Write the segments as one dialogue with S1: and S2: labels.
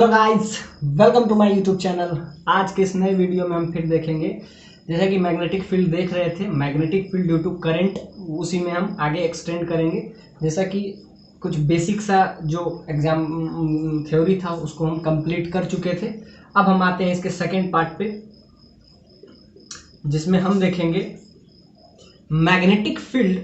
S1: Hello guys, welcome to my YouTube channel. आज के इस नए वीडियो में हम फिर देखेंगे, जैसा कि मैग्नेटिक फील्ड देख रहे थे, magnetic field due to current, उसी में हम आगे एक्सटेंड करेंगे। जैसा कि कुछ बेसिक सा जो एग्जाम थ्योरी था उसको हम कंप्लीट कर चुके थे। अब हम आते हैं इसके सेकेंड पार्ट पे, जिसमें हम देखेंगे magnetic field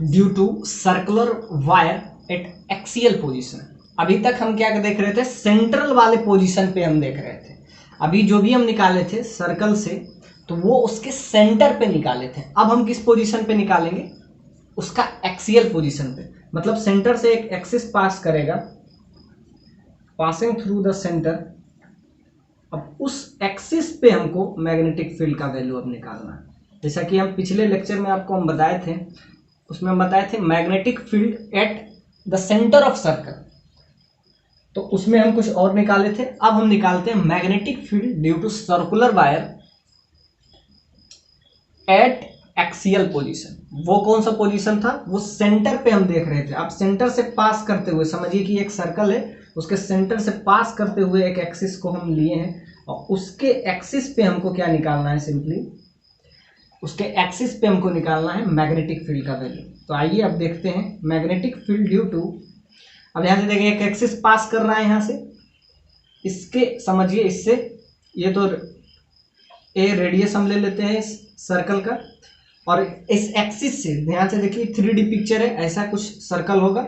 S1: due to circular wire at axial position. अभी तक हम क्या देख रहे थे, सेंट्रल वाले पोजीशन पे हम देख रहे थे। अभी जो भी हम निकाले थे सर्कल से, तो वो उसके सेंटर पे निकाले थे। अब हम किस पोजीशन पे निकालेंगे, उसका एक्सियल पोजीशन पे। मतलब सेंटर से एक एक्सिस पास करेगा, पासिंग थ्रू द सेंटर। अब उस एक्सिस पे हमको मैग्नेटिक फील्ड का वैल्यू अब निकालना है। जैसा कि हम पिछले लेक्चर में आपको हम बताए थे, उसमें हम बताए थे magnetic field at the centre of circle, तो उसमें हम कुछ और निकाले थे। अब हम निकालते हैं magnetic field due to circular wire at axial position. वो कौन सा पोजीशन था, वो सेंटर पे हम देख रहे थे। अब सेंटर से पास करते हुए, समझिए कि एक सर्कल है, उसके सेंटर से पास करते हुए एक एक्सिस को हम लिए हैं, और उसके एक्सिस पे हमको क्या निकालना है, सिंपली उसके एक्सिस पे हमको निकालना है मैग्नेटिक फील्ड का वैल्यू। तो आइए अब देखते हैं मैग्नेटिक फील्ड ड्यू टू। अब यहां से देखिए एक एक्सिस पास कर रहा है यहां से, इसके समझिए इससे, ये तो ए रेडियस हम ले लेते हैं इस सर्कल का, और इस एक्सिस से ध्यान से देखिए 3D पिक्चर है, ऐसा कुछ सर्कल होगा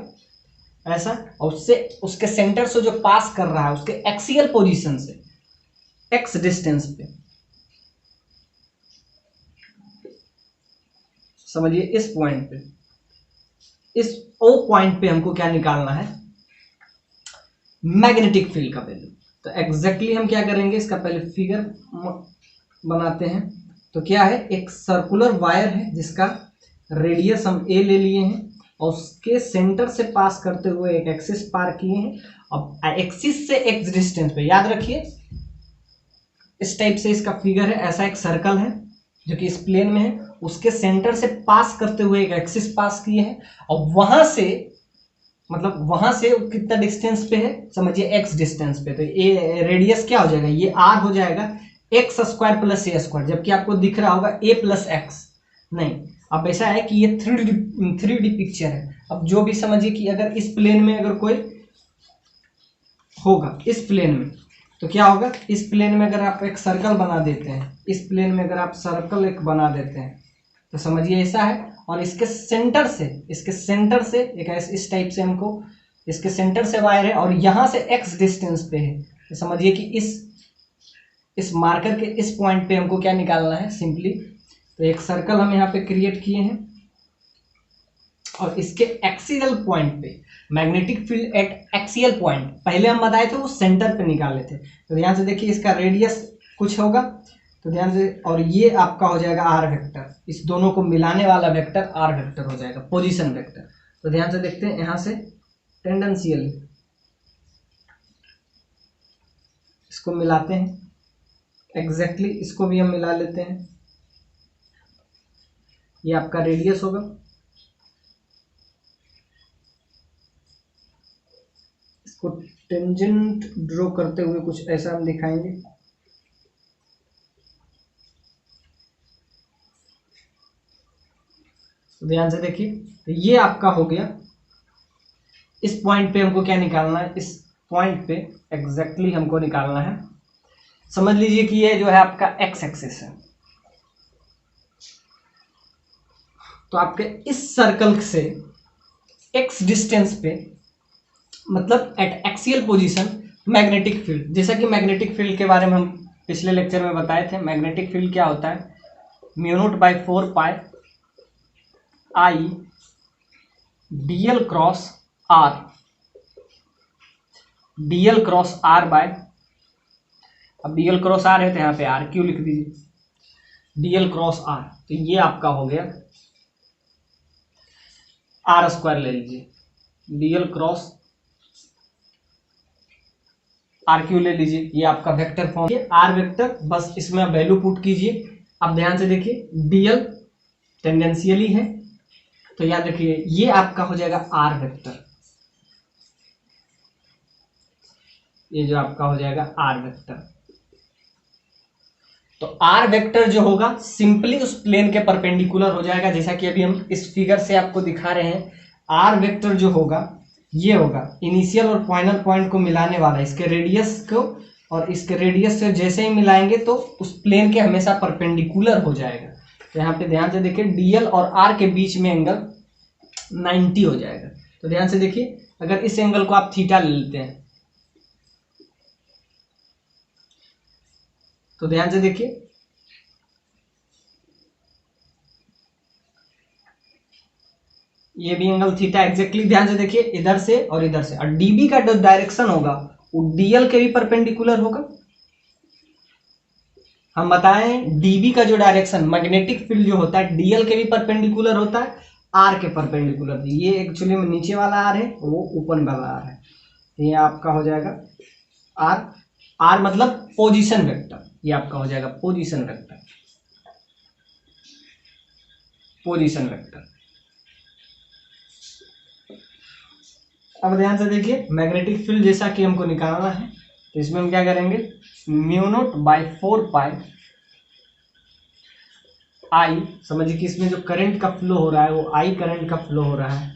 S1: ऐसा, और उससे उसके सेंटर से जो पास कर रहा है उसके एक्सियल पोजीशन से एक्स डिस्टेंस पे, समझिए इस पॉइंट पे, इस ओ पॉइंट पे हमको क्या निकालना है, मैग्नेटिक फील्ड का वैल्यू। तो एग्जैक्टली हम क्या करेंगे, इसका पहले फिगर बनाते हैं। तो क्या है, एक सर्कुलर वायर है जिसका रेडियस हम ए ले लिए हैं, और उसके सेंटर से पास करते हुए एक एक्सिस पार किए हैं। अब एक्सिस से एक्स डिस्टेंस पे याद रखिए, इस टाइप से इसका फिगर है। ऐसा एक सर्कल है जो कि इस प्लेन में है, उसके सेंटर से पास करते हुए एक एक्सिस पास किए हैं, और वहां से मतलब वहां से कितना डिस्टेंस पे है, समझिए एक्स डिस्टेंस पे। तो ए रेडियस क्या हो जाएगा, ये आर हो जाएगा एक्स स्क्वायर प्लस ए स्क्वायर, जबकि आपको दिख रहा होगा ए प्लस एक्स नहीं। अब ऐसा है कि ये थ्री डी पिक्चर है। अब जो भी समझिए कि अगर इस प्लेन में अगर कोई होगा, इस प्लेन में, तो क्या होगा, इस प्लेन में अगर आप एक सर्कल बना देते हैं, इस प्लेन में अगर आप सर्कल एक बना देते हैं, तो समझिए ऐसा है। और इसके सेंटर से एक इस टाइप से हमको, इसके सेंटर से वायर है और यहां से एक्स डिस्टेंस पे है, तो समझिए कि इस मार्कर के इस पॉइंट पे हमको क्या निकालना है, सिंपली। तो एक सर्कल हम यहाँ पे क्रिएट किए हैं, और इसके एक्सियल पॉइंट पे magnetic field at axial point, पहले हम बताए थे वो सेंटर पे निकाले थे। तो ध्यान से देखिए, इसका रेडियस कुछ होगा, तो ध्यान से, और ये आपका हो जाएगा आर वेक्टर, इस दोनों को मिलाने वाला वेक्टर आर वेक्टर हो जाएगा, पोजीशन वेक्टर। तो ध्यान से देखते हैं, यहां से टेंडेंशियल इसको मिलाते हैं, एग्जैक्टली इसको भी हम मिला लेते हैं। ये आपका रेडियस होगा, इसको टेंजेंट ड्रॉ करते हुए कुछ ऐसा हम दिखाएंगे। तो ध्यान से देखिए, तो ये आपका हो गया। इस पॉइंट पे हमको क्या निकालना है, इस पॉइंट पे एग्जैक्टली हमको निकालना है, समझ लीजिए कि ये जो है आपका एक्स एक्सिस है। तो आपके इस सर्कल से एक्स डिस्टेंस पे, मतलब eight axial position, magnetic field, जैसा कि मैग्नेटिक फील्ड के बारे में हम पिछले लेक्चर में बताए थे। मैग्नेटिक फील्ड क्या होता है, mu by 4 pi I DL cross R, DL cross R by, अब डीएल क्रॉस आर है तो यहाँ पे आर क्यू लिख दीजिए, डीएल क्रॉस आर। तो ये आपका हो गया, आर स्क्वायर ले लीजिए, डीएल क्रॉस आर क्यू ले लीजिए, ये आपका वेक्टर फॉर्म है, आर वेक्टर, बस इसमें वैल्यू पुट कीजिए। अब ध्यान से देखिए, डीएल टेंडेंशियली है, तो याद रखिए ये आपका हो जाएगा आर वेक्टर। ये जो आपका हो जाएगा आर वेक्टर। तो आर वेक्टर जो होगा सिंपली उस प्लेन के परपेंडिकुलर हो जाएगा, जैसा कि अभी हम इस फिगर से आपको दिखा रहे हैं। आर वेक्टर जो होगा ये होगा इनिशियल और फाइनल पॉइंट को मिलाने वाला, इसके रेडियस को और इसके रेडियस से जैसे ही मिलाएंगे तो उस प्लेन के हमेशा परपेंडिकुलर हो जाएगा। तो यहाँ पे ध्यान से देखिए डीएल और आर के बीच में एंगल 90 हो जाएगा। तो ध्यान से देखिए, अगर इस एंगल को आप थीटा ले लेते हैं तो ध्यान से देखिए ये भी एंगल थीटा एग्जैक्टली। ध्यान से देखिए इधर से और इधर से, और डीबी का जो डायरेक्शन होगा वो डीएल के भी परपेंडिकुलर होगा। हम बताएं डीबी का जो डायरेक्शन मैग्नेटिक फील्ड जो होता है डीएल के भी परपेंडिकुलर होता है, आर के परपेंडिकुलर। ये एक्चुअली में नीचे वाला आर है, वो ऊपर वाला आर है। ये आपका हो जाएगा आर, आर मतलब पोजीशन वेक्टर। ये आपका हो जाएगा पोजीशन वेक्टर, पोजीशन वेक्टर। अब ध्यान से देखिए मैग्नेटिक फील्ड जैसा कि हमको निकालना है, तो इसमें हम क्या करेंगे, म्यू नॉट बाई 4 पाई आई, समझिए कि इसमें जो करंट का फ्लो हो रहा है वो आई करंट का फ्लो हो रहा है,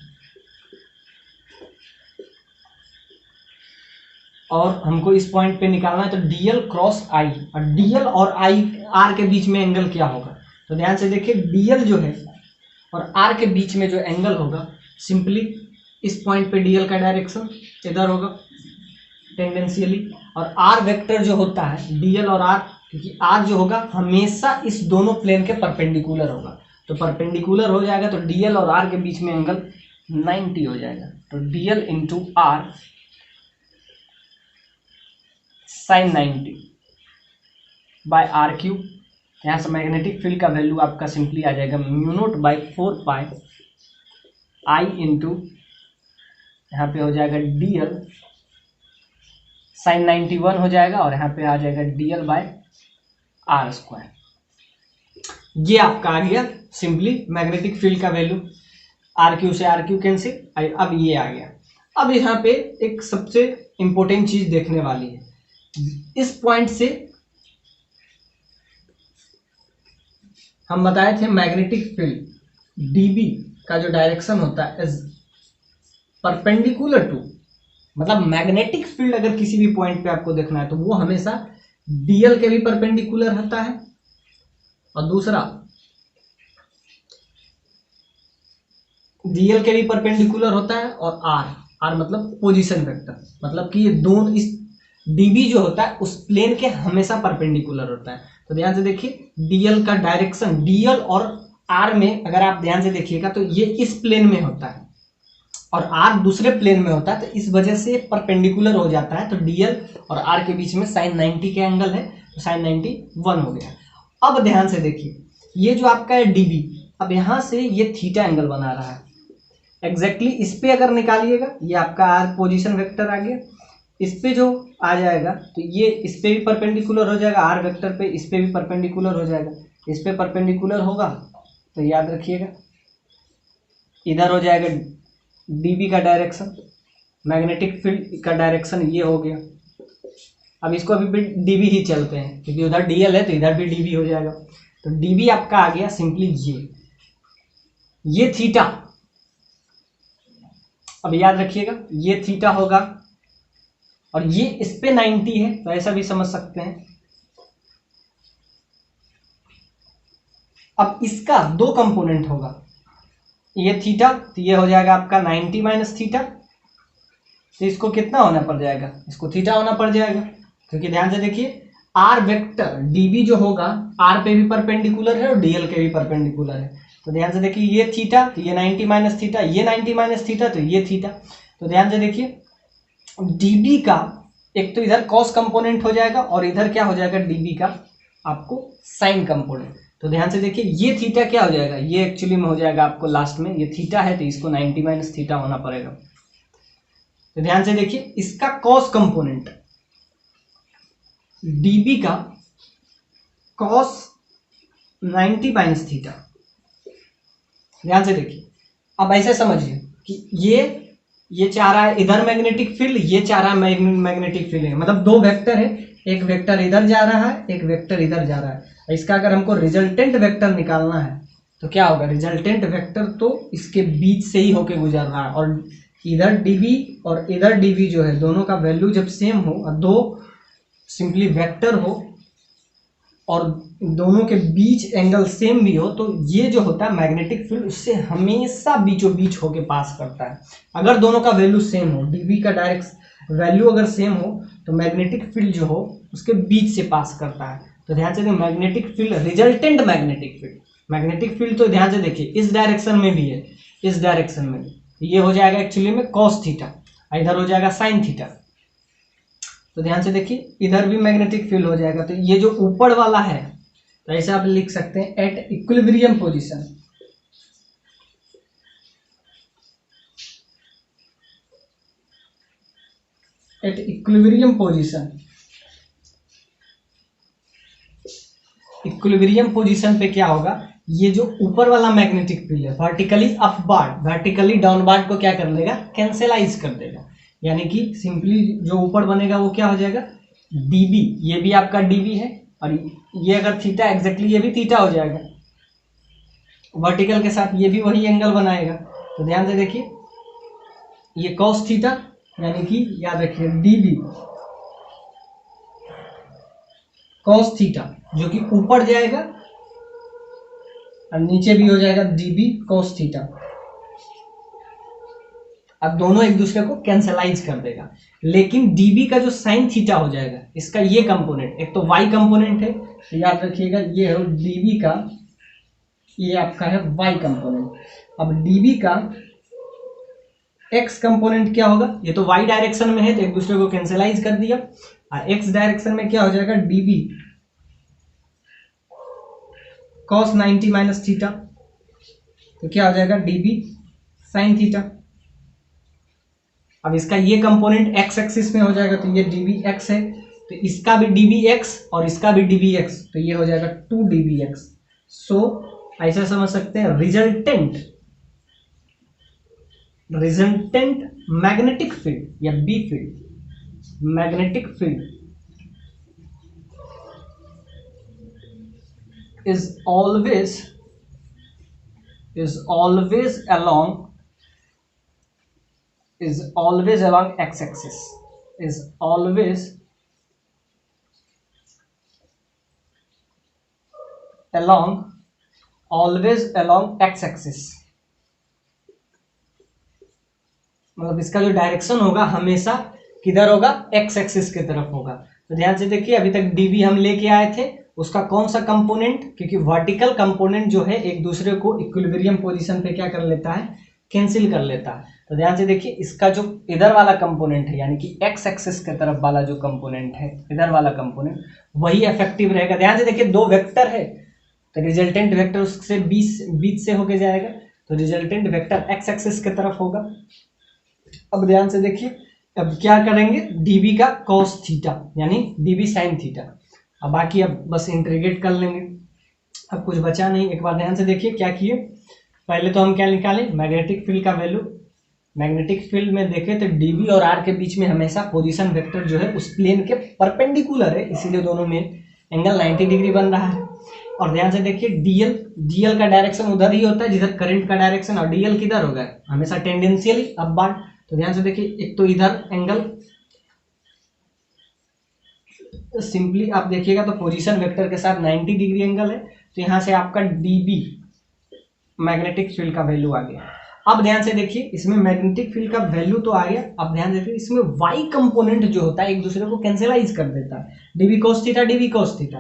S1: और हमको इस पॉइंट पे निकालना है। तो डीएल क्रॉस आई, और डीएल और आई आर के बीच में एंगल क्या होगा। तो ध्यान से देखिए डीएल जो है और आर के बीच में जो एंगल होगा, सिंपली इस पॉइंट पे डीएल का डायरेक्शन इधर होगा टेंडेंशियली, और आर वेक्टर जो होता है डीएल और आर, क्योंकि आर जो होगा हमेशा इस दोनों प्लेन के परपेंडिकुलर होगा, तो परपेंडिकुलर हो जाएगा तो डीएल और आर के बीच में एंगल 90 हो जाएगा। तो DL into R sine 90 by R cube. यहाँ से मैग्नेटिक फील्ड का वैल्यू आपका सिंपली आ जाएगा mu naught by 4 pi I into यहाँ पे हो जाएगा डीएल साइन 91 हो जाएगा, और यहाँ पे आ जाएगा डीएल बाय आर स्क्वायर। ये आपका आ गया सिंपली मैग्नेटिक फील्ड का वैल्यू। आर क्यू से आर क्यू कैंसिल, अब ये आ गया। अब यहाँ पे एक सबसे इंपॉर्टेंट चीज देखने वाली है, इस पॉइंट से हम बताए थे मैग्नेटिक फील्ड डीबी का जो डायरेक्शन होता है इज परपेंडिकुलर टू, मतलब मैग्नेटिक फील्ड अगर किसी भी पॉइंट पे आपको देखना है तो वो हमेशा डीएल के भी परपेंडिकुलर होता है, और दूसरा डीएल के भी परपेंडिकुलर होता है, और आर, आर मतलब पोजीशन वेक्टर, मतलब कि ये दोनों इस डीबी जो होता है उस प्लेन के हमेशा परपेंडिकुलर होता है। तो ध्यान से देखिए डीएल का डायरेक्शन डीएल और आर में अगर आप ध्यान से देखिएगा तो ये इस प्लेन में होता है और आर दूसरे प्लेन में होता है, तो इस वजह से परपेंडिकुलर हो जाता है। तो डीएल और आर के बीच में साइन 90 के एंगल है, तो साइन 91 हो गया। अब ध्यान से देखिए ये जो आपका है डीबी, अब यहां से ये थीटा एंगल बना रहा है एग्जैक्टली इस पे अगर निकालिएगा ये आपका आर पोजीशन वेक्टर आ गया, इस पे जो आ जाएगा तो ये इस पे भी परपेंडिकुलर हो जाएगा, आर वेक्टर पे इस पे भी परपेंडिकुलर हो जाएगा, इस पे परपेंडिकुलर होगा तो याद रखिएगा इधर हो जाएगा डीबी का डायरेक्शन, मैग्नेटिक फील्ड का डायरेक्शन ये हो गया। अब इसको अभी भी डीबी ही चलते हैं क्योंकि उधर डीएल है तो इधर भी डीबी हो जाएगा। तो डीबी आपका आ गया सिंपली ये थीटा, अब याद रखिएगा ये थीटा होगा और ये इस पे 90 है, तो ऐसा भी समझ सकते हैं। अब इसका दो कंपोनेंट होगा, ये थीटा, तो ये हो जाएगा आपका 90 माइनस थीटा, तो इसको कितना होना पड़ जाएगा, इसको थीटा होना पड़ जाएगा, क्योंकि ध्यान से देखिए आर वेक्टर डीबी जो होगा आर पे भी परपेंडिकुलर है और डीएल के भी परपेंडिकुलर है। तो ध्यान से देखिए ये थीटा, तो ये 90 माइनस थीटा, ये 90 माइनस थीटा, तो ये थीटा। तो ध्यान से देखिए डीबी का एक तो इधर कॉस कंपोनेंट हो जाएगा और इधर क्या हो जाएगा डीबी का आपको साइन कंपोनेंट। तो ध्यान से देखिए ये थीटा क्या हो जाएगा, ये एक्चुअली में हो जाएगा आपको लास्ट में, ये थीटा है तो इसको 90 माइनस थीटा होना पड़ेगा। तो ध्यान से देखिए इसका कॉस कंपोनेंट डीबी का कॉस 90 माइनस थीटा। ध्यान से देखिए अब ऐसे समझिए कि ये ये चाह रहा है इधर मैग्नेटिक फील्ड, ये चाह रहा है मैग्नेटिक फील्ड है, मतलब दो वेक्टर है, एक वेक्टर इधर जा रहा है, एक वेक्टर इधर जा रहा है। इसका अगर हमको रिजल्टेंट वेक्टर निकालना है तो क्या होगा, रिजल्टेंट वेक्टर तो इसके बीच से ही होके गुजर रहा है, और इधर dv और इधर dv जो है दोनों का वैल्यू जब सेम हो और दो सिंपली वेक्टर हो और दोनों के बीच एंगल सेम भी हो, तो ये जो होता है मैग्नेटिक फील्ड उससे हमेशा बीचों बीच होके पास करता है। अगर दोनों का वैल्यू सेम हो, dv का डायरेक्ट वैल्यू अगर सेम हो तो मैग्नेटिक फील्ड जो हो उसके बीच से पास करता है। तो ध्यान से देखिए magnetic field, resultant magnetic field, magnetic field तो ध्यान से देखिए इस डायरेक्शन में भी है, इस डायरेक्शन में भी, ये हो जाएगा एक्चुअली में कॉस थीटा, इधर हो जाएगा साइन थीटा। तो ध्यान से देखिए इधर भी मैग्नेटिक फील्ड हो जाएगा, तो ये जो ऊपर वाला है तो ऐसे आप लिख सकते हैं at equilibrium position, at equilibrium position, equilibrium position पे क्या होगा, ये जो ऊपर वाला मैग्नेटिक फील्ड है वर्टिकली अपवार्ड वर्टिकली डाउनवार्ड को क्या कर लेगा, कैंसलाइज कर देगा। यानी कि सिंपली जो ऊपर बनेगा वो क्या हो जाएगा, dB, ये भी आपका dB है और ये अगर थीटा एग्जैक्टली ये भी थीटा हो जाएगा, वर्टिकल के साथ ये भी वही एंगल बनाएगा। तो ध्यान से देखिए ये कॉस थीटा, यानी कि याद रखिए dB कॉस थीटा जो कि ऊपर जाएगा और नीचे भी हो जाएगा dB कॉस थीटा। अब दोनों एक दूसरे को कैंसलाइज कर देगा, लेकिन dB का जो साइन थीटा हो जाएगा, इसका ये कंपोनेंट, एक तो y कंपोनेंट है तो याद रखिएगा ये है dB का, ये आपका है y कंपोनेंट। अब dB का x कंपोनेंट क्या होगा, ये तो y डायरेक्शन में है तो एक दूसरे को कैंसलाइज कर दिया, और x डायरेक्शन में क्या हो जाएगा dB cos 90 माइनस थीटा, तो क्या हो जाएगा dB साइन थीटा। अब इसका ये कंपोनेंट x एक्सिस में हो जाएगा तो ये dBx है, तो इसका भी dBx और इसका भी dBx, तो ये हो जाएगा 2dBx। सो ऐसा समझ सकते हैं रिजल्टेंट मैग्नेटिक फील्ड या B field, magnetic field is always along x axis, is always along x axis, मतलब इसका जो डायरेक्शन होगा हमेशा किधर होगा, x एक्सिस की तरफ होगा। तो ध्यान से देखिए अभी तक dB हम लेके आए थे, उसका कौन सा कंपोनेंट, क्योंकि वर्टिकल कंपोनेंट जो है एक दूसरे को इक्विलिब्रियम पोजीशन पे क्या कर लेता है, कैंसिल कर लेता है। तो ध्यान से देखिए इसका जो इधर वाला कंपोनेंट है यानी कि x एक्सिस के तरफ वाला जो कंपोनेंट है, इधर वाला कंपोनेंट वही इफेक्टिव रहेगा। ध्यान से देखिए दो वेक्टर है तो रिजल्टेंट वेक्टर उससे बीच से होके जाएगा, तो रिजल्टेंट वेक्टर x एक्सिस के तरफ होगा। अब ध्यान से देखिए अब क्या करेंगे, dB का cos थीटा यानी dB sin थीटा, अब बाकी अब बस इंटीग्रेट कर लेंगे, अब कुछ बचा नहीं। एक बार ध्यान से देखिए क्या किए, पहले तो हम क्या निकालें, मैग्नेटिक फील्ड का वैल्यू। मैग्नेटिक फील्ड में देखें तो dB और r के बीच में हमेशा पोजीशन वेक्टर जो है उस प्लेन के परपेंडिकुलर है, इसीलिए दोनों में एंगल 90 डिग्री बन रहा है। और ध्यान से देखिए dl का डायरेक्शन उधर ही होता है जिधर करंट का डायरेक्शन, और dl किधर होगा, हमेशा टेंडेंशियली अपवार्ड। तो ध्यान से देखिए एक तो इधर एंगल सिंपली आप देखिएगा तो पोजीशन वेक्टर के साथ 90 डिग्री एंगल है, तो यहाँ से आपका dB मैग्नेटिक फील्ड का वैल्यू आ गया। अब ध्यान से देखिए इसमें मैग्नेटिक फील्ड का वैल्यू तो आ गया, अब ध्यान देखिए इसमें y कंपोनेंट जो होता है एक दूसरे को कैंसिलाइज कर देता है, dB cos theta dB cos theta.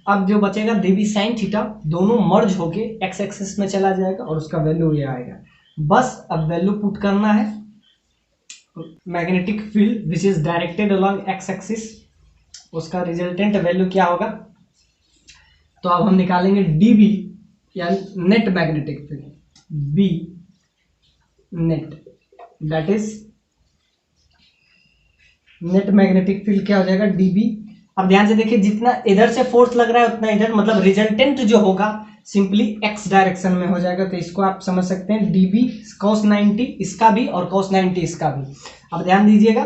S1: अब जो बचेगा dB sin थीटा, दोनों मर्ज होके x एक्सिस में चला जाएगा और उसका वैल्यू ये आएगा। बस अब वैल्यू पुट करना है, magnetic field which is directed along x axis, उसका रिजल्टेंट वैल्यू क्या होगा, तो अब हम निकालेंगे dB या net magnetic field, B net, that is net magnetic field क्या हो जाएगा dB अब ध्यान से देखिए, जितना इधर से फोर्स लग रहा है उतना इधर, मतलब रिजल्टेंट जो होगा सिंपली एक्स डायरेक्शन में हो जाएगा। तो इसको आप समझ सकते हैं dB cos 90 इसका भी और cos 90 इसका भी। अब ध्यान दीजिएगा,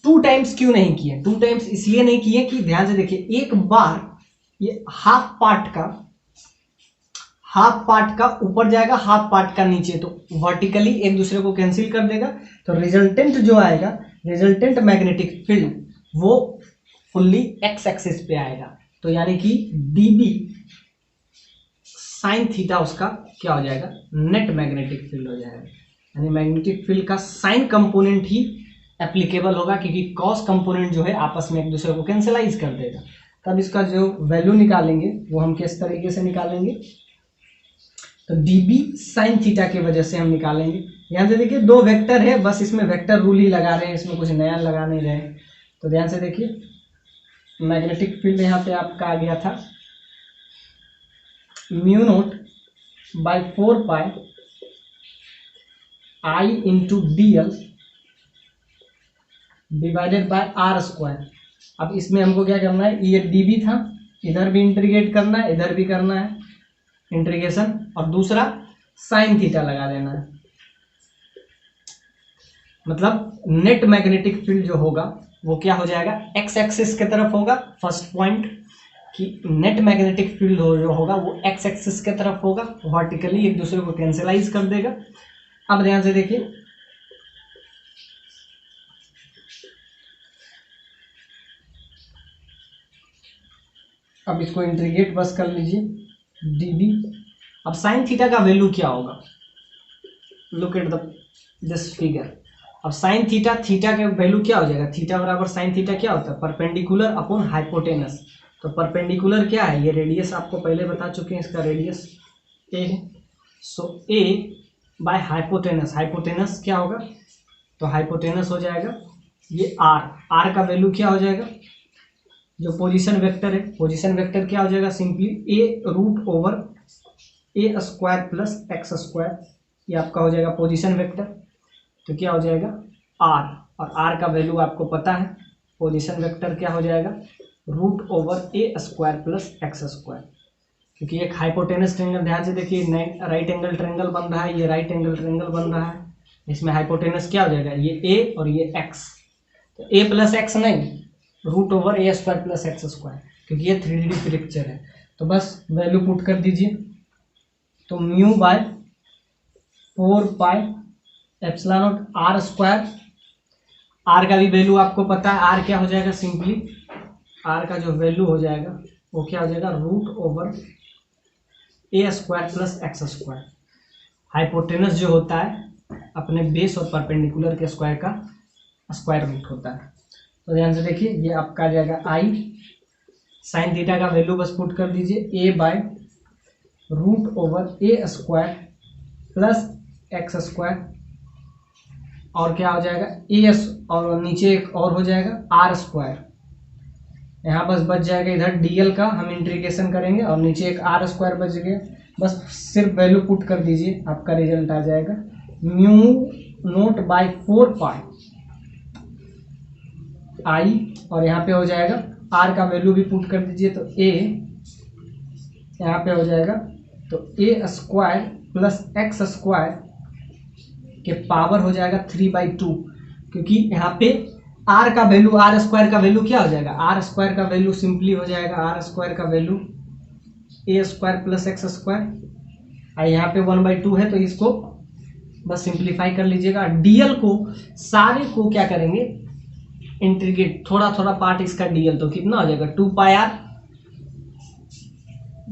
S1: 2 टाइम्स क्यों नहीं किए? 2 टाइम्स इसलिए नहीं किए कि ध्यान से देखिए, एक बार ये हाफ पार्ट का ऊपर जाएगा, हाफ पार्ट का नीचे, तो वर्टिकली एक दूसरे को कैंसिल कर देगा। तो रिजल्टेंट जो आएगा, रिजल्टेंट मैग्नेटिक फील्ड वो फुल्ली एक्स एक्सिस पे आएगा। तो यानी कि dB साइन थीटा उसका क्या हो जाएगा? नेट मैग्नेटिक फील्ड हो जाएगा। यानी मैग्नेटिक फील्ड का साइन कंपोनेंट ही एप्लीकेबल होगा, क्योंकि कॉस कंपोनेंट जो है आपस में एक दूसरे को कैंसिलाइज कर देगा। तब इसका जो वैल्यू निकालेंगे वो हम किस तरीके से निकालेंगे? तो dB साइन थीटा की वजह से हम निकालेंगे। ध्यान से देखिए, 2 वेक्टर है, बस इसमें वेक्टर रूल ही लगा रहे हैं, इसमें कुछ नया लगा नहीं रहे। तो ध्यान से देखिए, मैग्नेटिक फील्ड यहाँ पे आपका आ गया था mu naught by 4 pi I into DL divided by R square. अब इसमें हमको क्या करना है? ये dB था, इधर भी इंटीग्रेट करना है, इधर भी करना है इंटीग्रेशन, और दूसरा साइन थीटा लगा देना है। मतलब नेट मैग्नेटिक फील्ड जो होगा वो क्या हो जाएगा? एक्स एक्सिस की तरफ होगा। फर्स्ट पॉइंट कि नेट मैग्नेटिक फील्ड जो होगा वो एक्स एक्सिस की तरफ होगा, वर्टिकली एक दूसरे को कैंसिलाइज कर देगा। अब ध्यान से देखिए, अब इसको इंटीग्रेट बस कर लीजिए dB। अब साइन थीटा का वैल्यू क्या होगा? Look at this figure. अब साइन थीटा का वैल्यू क्या हो जाएगा? थीटा बराबर साइन थीटा क्या होता है? Perpendicular upon hypotenuse. तो परपेंडिकुलर क्या है? ये रेडियस आपको पहले बता चुके हैं, इसका रेडियस a है। सो a बाय हाइपोटेनस, हाइपोटेनस क्या होगा? तो हाइपोटेनस हो जाएगा ये r का वैल्यू क्या हो जाएगा? जो पोजीशन वेक्टर है, पोजीशन वेक्टर क्या हो जाएगा? Simply a root over a square plus x square, ये आपका हो जाएगा पोजीशन वेक्टर। तो क्या हो जाएगा? r, और r का वैल्यू आपको पता है, पोजीशन वेक्टर क्या हो जाएगा? Root over a square plus x square. क्योंकि एक हाइपोटेनस ट्रेंगल, ध्यान से देखिए, राइट एंगल ट्रेंगल बन रहा है, ये राइट एंगल ट्रेंगल बन रहा है, इसमें हाइपोटेनस क्या हो जाएगा? ये a और ये x। तो a प्लस एक्स नहीं, root over a square plus x square, क्योंकि ये 3D पिक्चर है। तो बस वैल्यू पुट कर दीजिए। तो mu by 4 pi epsilon naught R square, R का भी वैल्यू आपको पता है, आर क्या हो जाएगा? सिंपली आर का जो वैल्यू हो जाएगा वो क्या हो जाएगा? रूट ओवर ए square plus x square. Hypotenuse जो होता है अपने बेस और परपेंडिकुलर के स्क्वायर का स्क्वायर रूट होता है। तो ध्यान से देखिए, ये आपका आ जाएगा आई, साइन थीटा का वैल्यू बस पुट कर दीजिए a by root over A square plus x square, और क्या हो जाएगा? एस, और नीचे एक और हो जाएगा आर स्क्वायर। यहाँ बस बच जाएगा इधर डीएल का हम इंटीग्रेशन करेंगे, और नीचे एक आर स्क्वायर बच गया। बस सिर्फ वैल्यू पुट कर दीजिए, आपका रिजल्ट आ जाएगा म्यू नोट बाय 4 पाई आई, और यहाँ पे हो जाएगा आर का वैल्यू भी पुट कर दीजिए। तो ए यहाँ पे हो जाएगा तो ए स्क्वायर प्लस एक्स स्क्वायर के पावर हो जाएगा 3/2, क्योंकि यहाँ पे आर का वैल्यू, आर स्क्वायर का वैल्यू क्या हो जाएगा? आर स्क्वायर का वैल्यू सिंपली हो जाएगा आर स्क्वायर का वैल्यू ए स्क्वायर प्लस एक्स स्क्वायर, और यहाँ पे 1/2 है, तो इसको बस सिंप्लीफाई कर लीजिएगा। डीएल को सारे को क्या करेंगे? इंटीग्रेट, थोड़ा थोड़ा पार्ट इसका डीएल, तो कितना हो जाएगा? 2 पाई आर।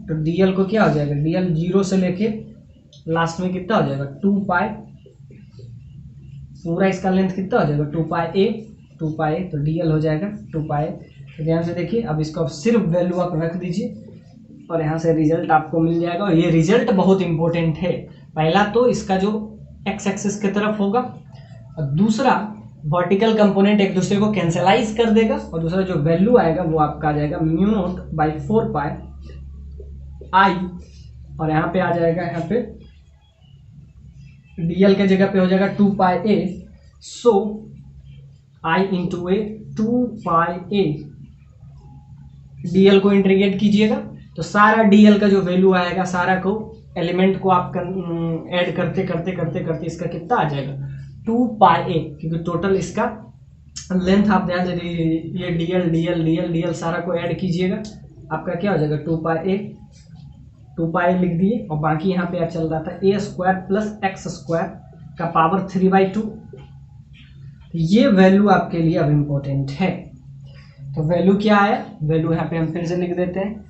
S1: तो डीएल को क्या हो जाएगा? डीएल 0 से लेके लास्ट में कितना हो जाएगा? 2 पाई, पूरा इसका लेंथ कितना हो जाएगा? 2 पाई ए, तो डीएल हो जाएगा 2 पाई। तो ध्यान से देखिए, अब इसका सिर्फ वैल्यू आप रख दीजिए और यहाँ से रिजल्ट आपको मिल जाएगा। और ये रिजल्ट बहुत इंपॉर्टेंट है। पहला तो इसका जो एक्स एक्सिस की तरफ होगा, और दूसरा वर्टिकल कंपोनेंट एक दूसरे को कैंसलाइज कर देगा, और दूसरा जो वैल्यू आएगा वो आपका आ जाएगा म्यू नोट बाई 4 पाई आई, और यहाँ पे आ जाएगा, यहाँ पे डीएल के जगह पे हो जाएगा 2 पाई ए, सो आई इंटू ए 2 पाई ए डीएल को इंटीग्रेट कीजिएगा तो सारा डीएल का जो वैल्यू आएगा, सारा को एलिमेंट को आप ऐड करते करते करते करते इसका कितना आ जाएगा 2 पाई ए, क्योंकि टोटल इसका लेंथ आप ध्यान से ये डीएल डीएल डीएल डीएल सारा को ऐड कीजिएगा, आपका क्या हो जाएगा 2 पाई लिख दिए। और बाकी यहाँ पे चल रहा था ए स्क्वायर प्लस एक्स स्क्वायर का पावर 3/2। ये वैल्यू आपके लिए अब इम्पोर्टेंट है। तो वैल्यू क्या आया, वैल्यू यहाँ पे हम फिर से लिख देते हैं।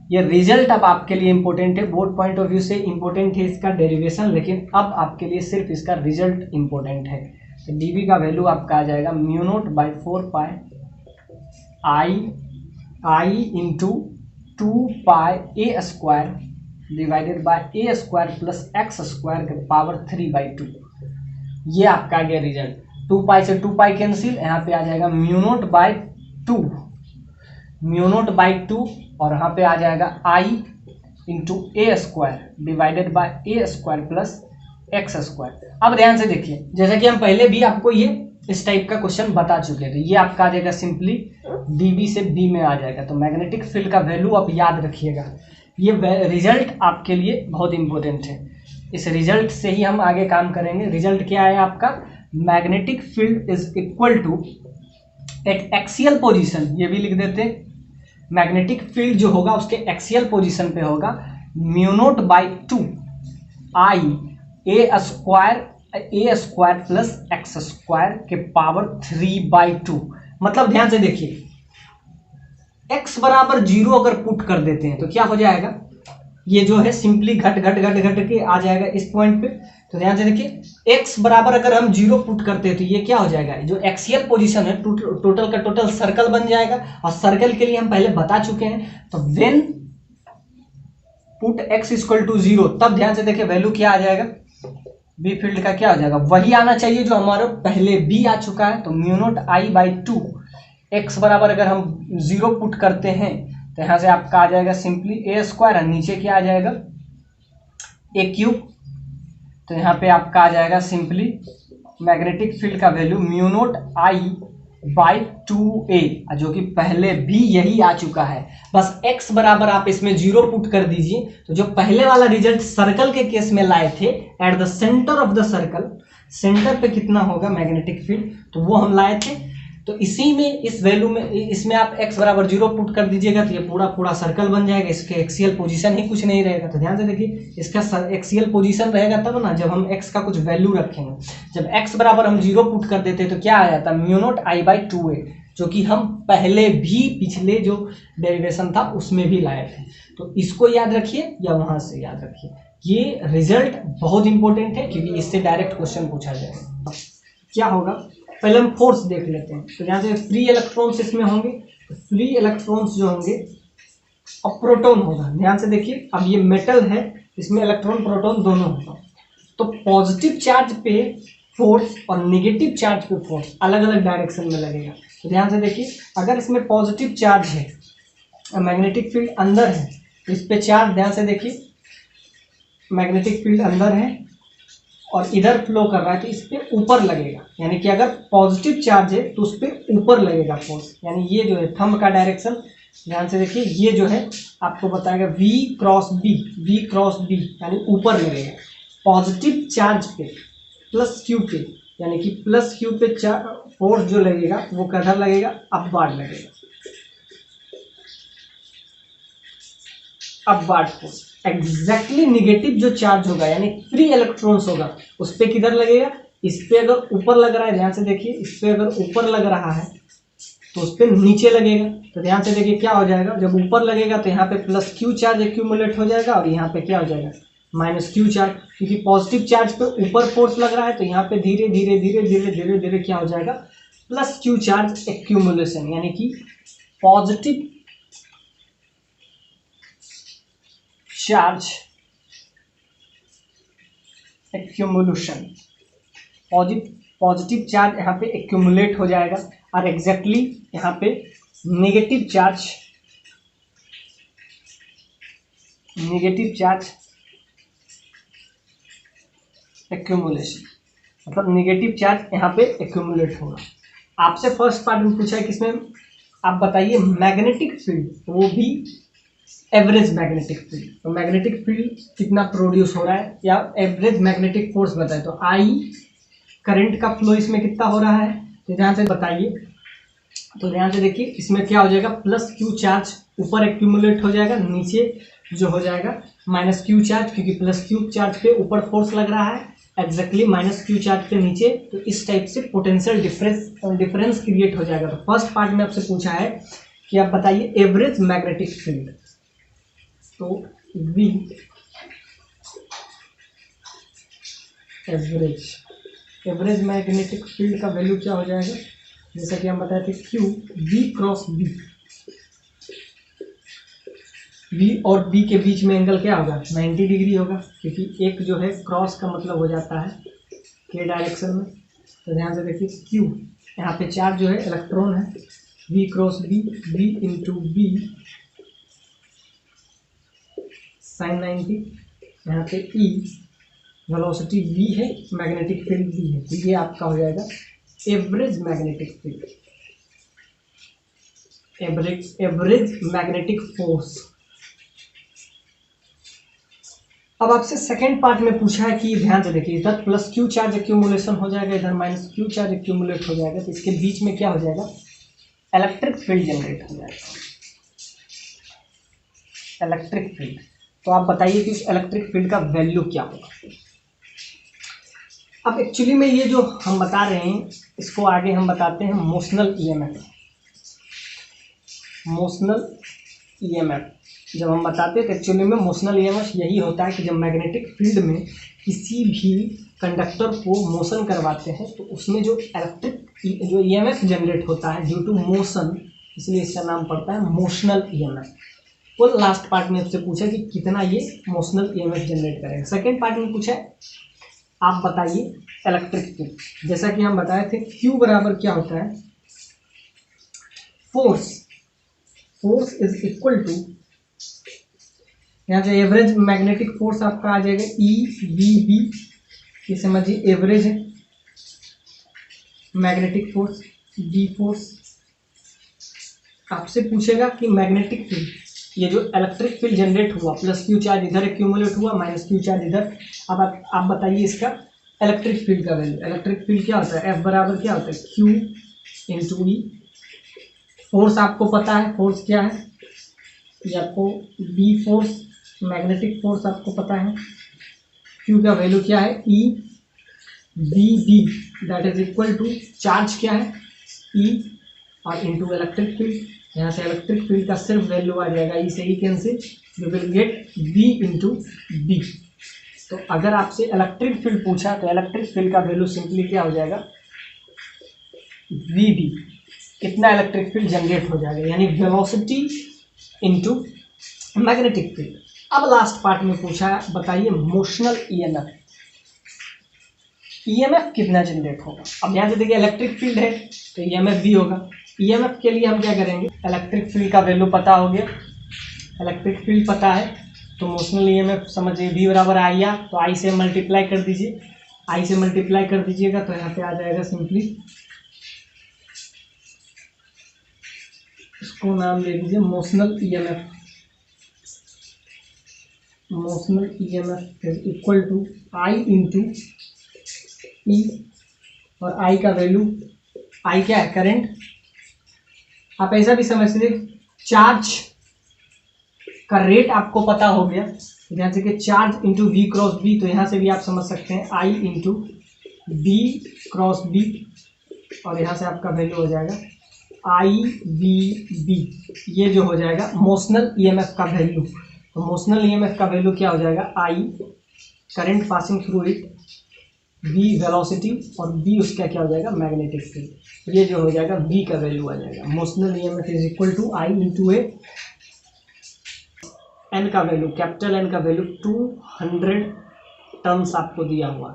S1: ये रिजल्ट अब आपके लिए इंपॉर्टेंट है, बोर्ड पॉइंट ऑफ व्यू से इंपॉर्टेंट है इसका डेरिवेशन, लेकिन अब आपके लिए सिर्फ इसका रिजल्ट इंपॉर्टेंट है। तो डीबी का वैल्यू आपका आ जाएगा μ0/4 pi I into 2 pi a square divided by a square plus x square के पावर 3/2। ये आपका आ गया रिजल्ट। 2 पाई से 2 पाई कैंसिल, यहाँ पे आ जाएगा μ0/2 और यहाँ पे आ जाएगा I into a square divided by a square plus x square. अब ध्यान से देखिए, जैसा कि हम पहले भी आपको ये इस टाइप का क्वेश्चन बता चुके थे, ये आपका आ जाएगा सिंपली डीबी से बी में आ जाएगा। तो मैग्नेटिक फील्ड का वैल्यू आप याद रखिएगा, ये रिजल्ट आपके लिए बहुत इंपॉर्टेंट है। इस रिजल्ट से ही हम आगे काम करेंगे। रिजल्ट क्या है आपका, magnetic field is equal to at axial position, ये भी लिख देते हैं। मैग्नेटिक फील्ड जो होगा उसके एक्सियल पोजीशन पे होगा μ0/2 आई ए स्क्वायर प्लस एक्स स्क्वायर के पावर 3/2। मतलब ध्यान से देखिए, x बराबर 0 अगर पुट कर देते हैं तो क्या हो जाएगा, ये जो है सिंपली घट घट घट घट के आ जाएगा इस पॉइंट पे। तो ध्यान से देखिए, x बराबर अगर हम 0 पुट करते हैं तो ये क्या हो जाएगा, जो एक्सियल पोजीशन है टोटल का टोटल सर्कल बन जाएगा। और सर्कल के लिए हम पहले बता चुके हैं, तो when put x equal to 0, तब ध्यान से देखिए वैल्यू क्या आ जाएगा, बी फील्ड का क्या हो जाएगा, वही आना चाहिए जो हमारा पहले भी आ चुका है। तो μ0I/2 x बराबर अगर हम 0 पुट करते हैं तो यहाँ से आपका आ जाएगा सिंपली ए स्क्वायर, नीचे क्या आ जाएगा ए क्यूब। तो यहाँ पे आपका आ जाएगा सिंपली मैग्नेटिक फील्ड का वैल्यू μ0I/2a, जो कि पहले भी यही आ चुका है। बस x बराबर आप इसमें 0 पुट कर दीजिए, तो जो पहले वाला रिजल्ट सर्कल के केस में लाए थे at the centre of the circle, centre पे कितना होगा मैग्नेटिक फील्ड, तो वो हम लाए थे। तो इसी में इस वैल्यू में इसमें आप x बराबर 0 पुट कर दीजिएगा तो ये पूरा सर्कल बन जाएगा, इसके एक्सियल पोजीशन ही कुछ नहीं रहेगा। तो ध्यान से देखिए, इसका एक्सियल पोजीशन रहेगा तब ना जब हम x का कुछ वैल्यू रखेंगे। जब x बराबर हम 0 पुट कर देते तो क्या आ जाता μ0I/2a, जो कि हम पहले भी पिछले जो डेरिवेशन था उसमें भी लाए थे। तो इसको याद रखिए या वहां से याद रखिए, ये रिजल्ट बहुत इंपॉर्टेंट है क्योंकि इससे डायरेक्ट क्वेश्चन पूछा जाएगा। क्या होगा, पहले हम फोर्स देख लेते हैं। तो जहाँ से फ्री इलेक्ट्रॉन्स इसमें होंगे, तो फ्री इलेक्ट्रॉन्स जो होंगे और प्रोटॉन होगा। ध्यान से देखिए, अब ये मेटल है, इसमें इलेक्ट्रॉन प्रोटॉन दोनों होगा। तो पॉजिटिव चार्ज पे फोर्स और नेगेटिव चार्ज पे फोर्स अलग अलग डायरेक्शन में लगेगा। तो ध्यान से देखिए, अगर इसमें पॉजिटिव चार्ज है और मैग्नेटिक फील्ड अंदर है, तो इस पे चार्ज, ध्यान से देखिए, मैग्नेटिक फील्ड अंदर है और इधर फ्लो कर रहा है, तो इस पे ऊपर लगेगा। यानी कि अगर पॉजिटिव चार्ज है तो उस पे ऊपर लगेगा फोर्स। यानी ये जो है थंब का डायरेक्शन, ध्यान से देखिए, ये जो है आपको बताएगा V क्रॉस B, यानी ऊपर लगेगा। पॉजिटिव चार्ज पे प्लस Q पे, यानी कि प्लस Q पे फोर्स जो लगेगा वो किधर लगेगा, अपवार्ड लगेगा, अपवार्ड फोर्स। एग्जैक्टली निगेटिव जो चार्ज होगा यानी फ्री इलेक्ट्रॉन्स होगा, उस पे किधर लगेगा, इस पे अगर ऊपर लग रहा है, ध्यान से देखिए, इस पे अगर ऊपर लग रहा है तो उस पे नीचे लगेगा। तो ध्यान से देखिए क्या हो जाएगा, जब ऊपर लगेगा तो यहाँ पे प्लस Q चार्ज एक्यूमुलेट हो जाएगा और यहाँ पे क्या हो जाएगा माइनस Q चार्ज, क्योंकि पॉजिटिव चार्ज पे ऊपर फोर्स लग रहा है। तो यहाँ पे धीरे धीरे धीरे धीरे धीरे धीरे क्या हो जाएगा, प्लस Q चार्ज एक्यूमुलेशन, यानी कि positive charge accumulation, positive charge यहाँ पे एक्यूमुलेट हो जाएगा और एग्जैक्टली यहाँ पे नेगेटिव चार्ज एक्यूमुलेशन, मतलब नेगेटिव चार्ज यहाँ पे एक्यूमुलेट होगा। आपसे फर्स्ट पार्ट में पूछा है किसमें, आप बताइए मैग्नेटिक फील्ड, वो भी एवरेज मैग्नेटिक फील्ड, तो मैग्नेटिक फील्ड कितना प्रोड्यूस हो रहा है या एवरेज मैग्नेटिक फोर्स बताए, तो आई करंट का फ्लो इसमें कितना हो रहा है, तो ध्यान से बताइए। तो ध्यान से देखिए, इसमें क्या हो जाएगा, प्लस क्यू चार्ज ऊपर एक्यूमुलेट हो जाएगा, नीचे जो हो जाएगा माइनस क्यू चार्ज, क्योंकि प्लस क्यू चार्ज पे ऊपर फोर्स लग रहा है एग्जैक्टली माइनस क्यू चार्ज पे नीचे, तो इस टाइप से पोटेंशियल डिफरेंस क्रिएट हो जाएगा। तो फर्स्ट पार्ट में आपसे पूछा है कि आप बताइए एवरेज मैग्नेटिक फील्ड, तो वी एवरेज मैग्नेटिक फील्ड का वैल्यू क्या हो जाएगा, जैसा कि हम बताए थे Q V cross B, B और बी के बीच में एंगल क्या होगा 90 डिग्री होगा, क्योंकि एक जो है क्रॉस का मतलब हो जाता है के डायरेक्शन में। तो ध्यान से देखिए क्यू, यहाँ पे चार्ज जो है इलेक्ट्रॉन है, V cross B, V into B sine 90, यहाँ पे ई वेलोसिटी वी है, मैग्नेटिक फील्ड वी है, तो ये आपका हो जाएगा average magnetic field, average magnetic force. अब आपसे सेकेंड पार्ट में पूछा है कि ध्यान से देखिए, इधर प्लस क्यू चार्ज एक्यूमुलेशन हो जाएगा, इधर माइनस क्यू चार्ज एक्यूमुलेट हो जाएगा, तो इसके बीच में क्या हो जाएगा, इलेक्ट्रिक फील्ड जनरेट हो जाएगा, इलेक्ट्रिक फील्ड। तो आप बताइए कि इस इलेक्ट्रिक फील्ड का वैल्यू क्या होगा। अब एक्चुअली में ये जो हम बता रहे हैं, इसको आगे हम बताते हैं मोशनल ईएमएफ। मोशनल ईएमएफ जब हम बताते हैं तो एक्चुअली में मोशनल ईएमएफ यही होता है कि जब मैग्नेटिक फील्ड में किसी भी कंडक्टर को मोशन करवाते हैं तो उसमें जो इलेक्ट्रिक जो ईएमएफ जनरेट होता है ड्यू टू मोशन, इसलिए इसका नाम पड़ता है मोशनल ईएमएफ। वो लास्ट पार्ट में आपसे पूछा कि कितना ये मोशनल ईएमएफ जनरेट करेगा। सेकेंड पार्ट में पूछा है आप बताइए इलेक्ट्रिक फील्ड, जैसा कि हम बताए थे Q बराबर क्या होता है, फोर्स इज इक्वल टू, यहाँ से एवरेज मैग्नेटिक फोर्स आपका आ जाएगा ई वी बी, ये समझिए एवरेज है मैग्नेटिक फोर्स, बी फोर्स। आपसे पूछेगा कि मैग्नेटिक फील्ड, ये जो इलेक्ट्रिक फील्ड जनरेट हुआ, प्लस क्यू चार्ज इधर एक्यूमुलेट हुआ, माइनस क्यू चार्ज इधर, अब आप बताइए इसका इलेक्ट्रिक फील्ड का वैल्यू। इलेक्ट्रिक फील्ड क्या होता है, एफ बराबर क्या होता है क्यू इंटू ई। फोर्स आपको पता है, फोर्स क्या है, ये आपको बी फोर्स, मैग्नेटिक फोर्स आपको पता है। क्यू का वैल्यू क्या है E B B, that is equal to charge क्या है ई और इंटू इलेक्ट्रिक फील्ड। यहाँ से इलेक्ट्रिक फील्ड का सिर्फ वैल्यू आ जाएगा ई से E cancel, you will get B into B. तो अगर आपसे इलेक्ट्रिक फील्ड पूछा तो इलेक्ट्रिक फील्ड का वैल्यू सिंपली क्या हो जाएगा वी बी, कितना इलेक्ट्रिक फील्ड जनरेट हो जाएगा, यानी वेलोसिटी इंटू मैग्नेटिक फील्ड। अब लास्ट पार्ट में पूछा है बताइए मोशनल ईएमएफ, ईएमएफ कितना जनरेट होगा। अब यहाँ से देखिए इलेक्ट्रिक फील्ड है तो ईएमएफ भी होगा। ईएमएफ के लिए हम क्या करेंगे, इलेक्ट्रिक फील्ड का वैल्यू पता हो गया, इलेक्ट्रिक फील्ड पता है तो मोशनल ईएमएफ समझिए वी बराबर आई आर, तो आई से मल्टीप्लाई कर दीजिए, आई से मल्टीप्लाई कर दीजिएगा तो यहाँ पे आ जाएगा सिंपली, इसको नाम दे दीजिए motional EMF. Motional EMF is equal to I into E, और आई का वैल्यू, आई क्या है करंट, आप ऐसा भी समझ लीजिए चार्ज का रेट आपको पता हो गया, ध्यान से कि charge into V cross B, तो यहाँ से भी आप समझ सकते हैं I into B cross B, और यहाँ से आपका वैल्यू हो जाएगा आई वी बी, ये जो हो जाएगा मोशनल ईएमएफ का वैल्यू। तो मोशनल ईएमएफ का वैल्यू क्या हो जाएगा I current passing through it, B velocity, और बी उसका क्या हो जाएगा मैग्नेटिक फील्ड, ये जो हो जाएगा बी का वैल्यू आ जाएगा। Motional EMF is equal to I into A, N का वैल्यू कैपिटल एन का वैल्यू 200 टन्स आपको दिया हुआ,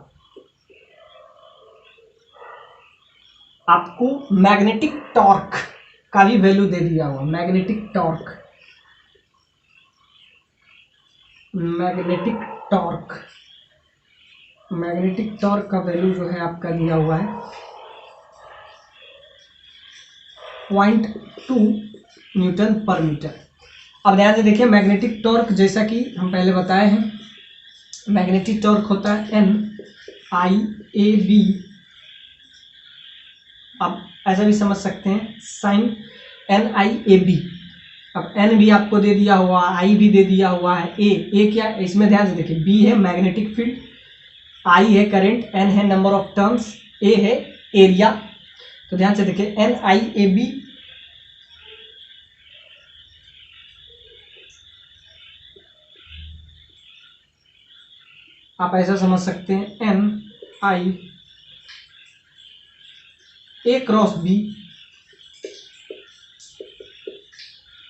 S1: आपको मैग्नेटिक टॉर्क का भी वैल्यू दे दिया हुआ, मैग्नेटिक टॉर्क, मैग्नेटिक टॉर्क का वैल्यू जो है आपका दिया हुआ है 0.2 न्यूटन पर मीटर। अब ध्यान से देखिए मैग्नेटिक टॉर्क, जैसा कि हम पहले बताए हैं, मैग्नेटिक टॉर्क होता है NIAB। आप ऐसा भी समझ सकते हैं साइन NIAB। अब N भी आपको दे दिया हुआ, I भी दे दिया हुआ है, A क्या है इसमें ध्यान से देखिए, B है मैग्नेटिक फील्ड, I है करंट, N है नंबर ऑफ टर्न्स, A है एरिया। तो ध्यान से देखिए NIAB आप ऐसा समझ सकते हैं MI A क्रॉस B,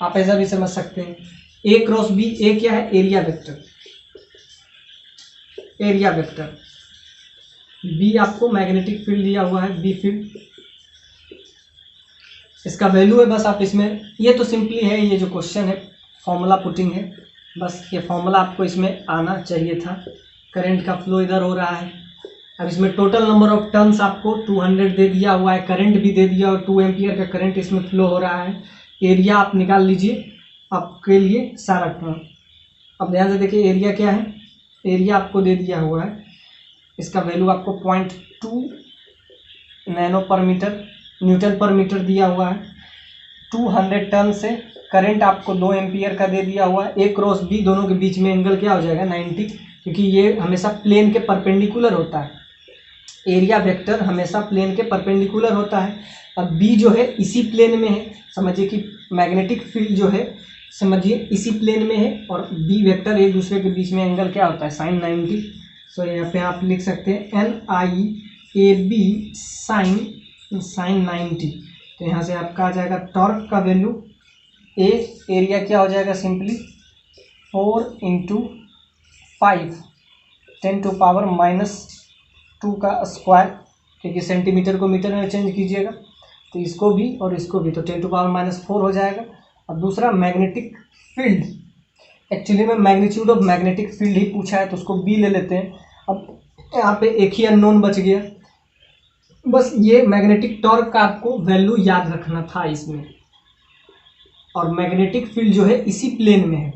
S1: आप ऐसा भी समझ सकते हैं A क्रॉस B। A क्या है area vector, area vector. B आपको मैग्नेटिक फील्ड दिया हुआ है, B फील्ड, इसका वैल्यू है बस आप इसमें, ये तो सिंपली है, ये जो क्वेश्चन है फॉर्मूला पुटिंग है, बस ये फॉर्मूला आपको इसमें आना चाहिए था। करंट का फ्लो इधर हो रहा है। अब इसमें टोटल नंबर ऑफ टर्न्स आपको 200 दे दिया हुआ है, करंट भी दे दिया और 2 एम्पियर का करंट इसमें फ्लो हो रहा है। एरिया आप निकाल लीजिए आपके लिए सारा टर्म। अब ध्यान से देखिए एरिया क्या है, एरिया आपको दे दिया हुआ है, इसका वैल्यू आपको 0.2 नैनो पर मीटर न्यूटन पर मीटर दिया हुआ है। 200 टर्न से करंट आपको 2 एम्पियर का दे दिया हुआ है। A क्रॉस B दोनों के बीच में एंगल क्या हो जाएगा 90, क्योंकि ये हमेशा प्लेन के परपेंडिकुलर होता है। एरिया वेक्टर हमेशा प्लेन के परपेंडिकुलर होता है। अब B जो है इसी प्लेन में है, समझिए कि मैग्नेटिक फील्ड जो है समझिए इसी प्लेन में है, और B वेक्टर एक दूसरे के बीच में एंगल क्या होता है साइन 90। सो यहाँ पे आप लिख सकते हैं NIAB साइन 90। तो यहाँ से आपका आ जाएगा टॉर्क का वैल्यू, A एरिया क्या हो जाएगा सिंपली 4 × 5 10⁻⁻² का स्क्वायर, क्योंकि सेंटीमीटर को मीटर में चेंज कीजिएगा तो इसको भी और इसको भी, तो 10⁻⁻4 हो जाएगा। और दूसरा मैग्नेटिक फील्ड, एक्चुअली में मैग्नीट्यूड ऑफ मैग्नेटिक फील्ड ही पूछा है तो उसको B ले लेते हैं। अब यहाँ पे एक ही अननोन बच गया, बस ये मैग्नेटिक टॉर्क का आपको वैल्यू याद रखना था इसमें, और मैग्नेटिक फील्ड जो है इसी प्लेन में है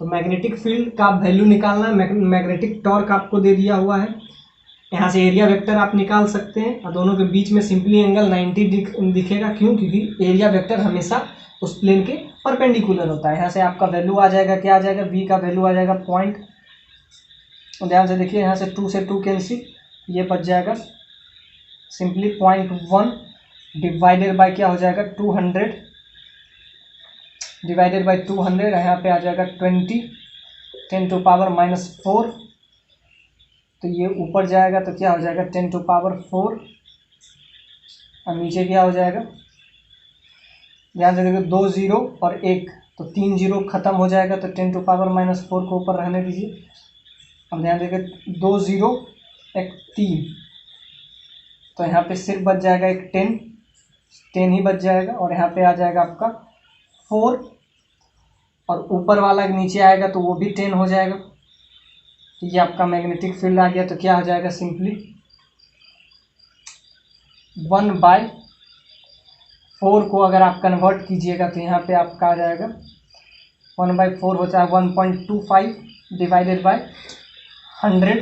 S1: तो मैग्नेटिक फील्ड का वैल्यू निकालना है। मैग्नेटिक टॉर्क आपको दे दिया हुआ है, यहाँ से एरिया वेक्टर आप निकाल सकते हैं, और दोनों के बीच में सिंपली एंगल 90 दिखेगा। क्यों? क्योंकि एरिया वेक्टर हमेशा उस प्लेन के परपेंडिकुलर होता है। यहाँ से आपका वैल्यू आ जाएगा, क्या आ जाएगा, V का वैल्यू आ जाएगा पॉइंट, ध्यान से देखिए यहाँ से 2 से 2 कैंसिल, ये बच जाएगा सिंपली 0.1 डिवाइडेड बाय क्या हो जाएगा 200 डिवाइडेड बाय 200, यहाँ पे आ जाएगा 20 10⁻⁻4। तो ये ऊपर जाएगा तो क्या हो जाएगा 10⁻4, और नीचे क्या हो जाएगा, ध्यान से देखिए 2 0 और 1, तो 3 0 खत्म हो जाएगा, तो 10⁻⁻4 को ऊपर रहने दीजिए। अब ध्यान देखिए 2 0 1 3, तो यहाँ पे सिर्फ बच जाएगा एक 10 ही बच जाएगा, और यहाँ पे आ जाएगा आपका 4, और ऊपर वाला नीचे आएगा तो वो भी 10 हो जाएगा। तो ये आपका मैग्नेटिक फील्ड आ गया। तो क्या हो जाएगा सिंपली 1/4 को अगर आप कन्वर्ट कीजिएगा तो यहाँ पे आपका आ जाएगा 1/4 होता है 1.25 डिवाइडेड बाय 100,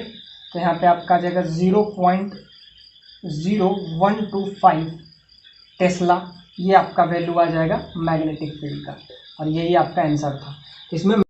S1: तो यहाँ पे आपका आ जाएगा 0.0125 टेस्ला। ये आपका वैल्यू आ जाएगा मैग्नेटिक फील्ड का, और यही आपका आंसर था इसमें।